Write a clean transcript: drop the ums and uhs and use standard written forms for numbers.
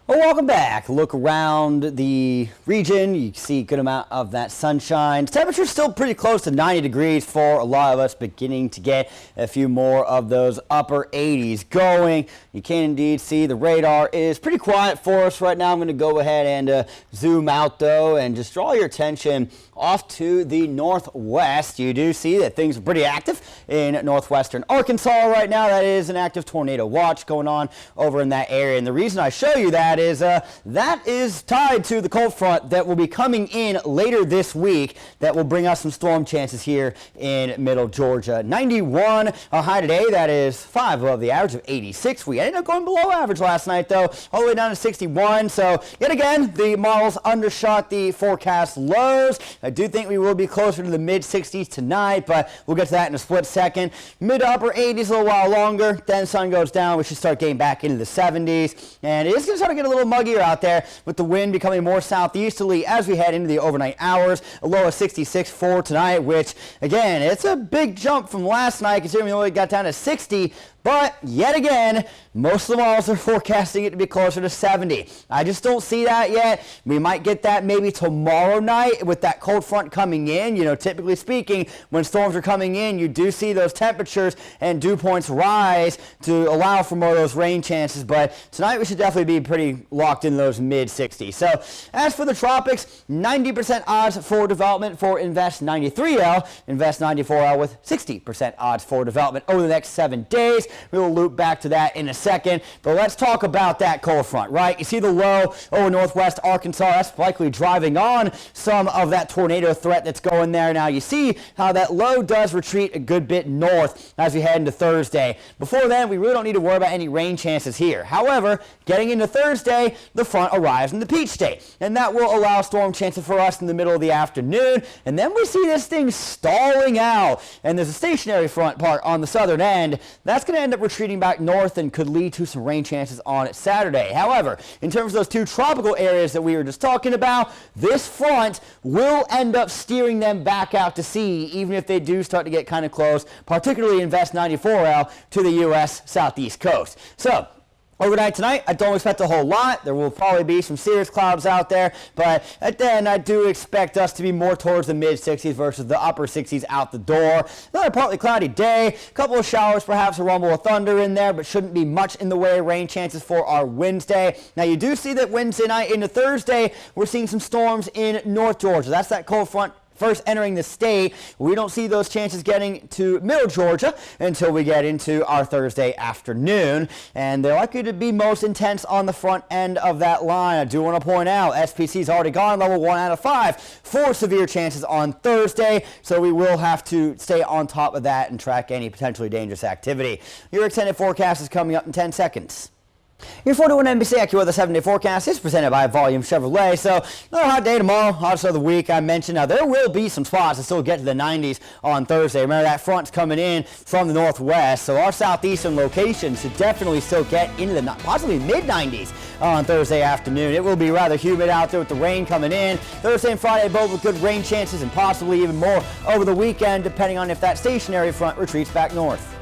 Well, welcome back. Look around the region. You see a good amount of that sunshine. Temperature's still pretty close to 90 degrees for a lot of us, beginning to get a few more of those upper 80s going. You can indeed see the radar is pretty quiet for us right now. I'm going to go ahead and zoom out though and just draw your attention off to the northwest. You do see that things are pretty active in northwestern Arkansas right now. That is an active tornado watch going on over in that area. And the reason I show you that is tied to the cold front that will be coming in later this week that will bring us some storm chances here in middle Georgia. 91 a high today. That is 5 above the average of 86. We ended up going below average last night though, all the way down to 61. So yet again, the models undershot the forecast lows. I do think we will be closer to the mid 60s tonight, but we'll get to that in a split second. Mid to upper 80s a little while longer. Then the sun goes down. We should start getting back into the 70s. And it is going to start to get a little muggier out there with the wind becoming more southeasterly as we head into the overnight hours. A low of 66 for tonight, which again, it's a big jump from last night considering we only got down to 60. But yet again, most of the models are forecasting it to be closer to 70. I just don't see that yet. We might get that maybe tomorrow night with that cold front coming in. You know, typically speaking, when storms are coming in, you do see those temperatures and dew points rise to allow for more of those rain chances. But tonight we should definitely be pretty locked in those mid 60s. So as for the tropics, 90% odds for development for Invest 93L, Invest 94L with 60% odds for development over the next 7 days. We will loop back to that in a second, but let's talk about that cold front, right? You see the low over northwest Arkansas. That's likely driving on some of that tornado threat that's going there. Now you see how that low does retreat a good bit north as we head into Thursday. Before then, we really don't need to worry about any rain chances here. However, getting into Thursday, the front arrives in the Peach State, and that will allow storm chances for us in the middle of the afternoon. And then we see this thing stalling out, and there's a stationary front part on the southern end. That's going to end up retreating back north and could lead to some rain chances on Saturday. However, in terms of those two tropical areas that we were just talking about, this front will end up steering them back out to sea, even if they do start to get kind of close, particularly Invest 94L to the U.S. southeast coast. So overnight tonight, I don't expect a whole lot. There will probably be some serious clouds out there, but then I do expect us to be more towards the mid 60s versus the upper 60s out the door. Another partly cloudy day, a couple of showers, perhaps a rumble of thunder in there, but shouldn't be much in the way of rain chances for our Wednesday. Now you do see that Wednesday night into Thursday, we're seeing some storms in North Georgia. That's that cold front first entering the state. We don't see those chances getting to middle Georgia until we get into our Thursday afternoon, and they're likely to be most intense on the front end of that line. I do want to point out SPC's already gone level 1 out of 5 for severe chances on Thursday, so we will have to stay on top of that and track any potentially dangerous activity. Your extended forecast is coming up in 10 seconds. Your 41 NBC AccuWeather 7-day forecast is presented by Volume Chevrolet. So another hot day tomorrow, hottest of the week I mentioned. Now there will be some spots that still get to the 90s on Thursday. Remember that front's coming in from the northwest, so our southeastern locations should definitely still get into the possibly mid 90s on Thursday afternoon. It will be rather humid out there with the rain coming in. Thursday and Friday both with good rain chances and possibly even more over the weekend depending on if that stationary front retreats back north.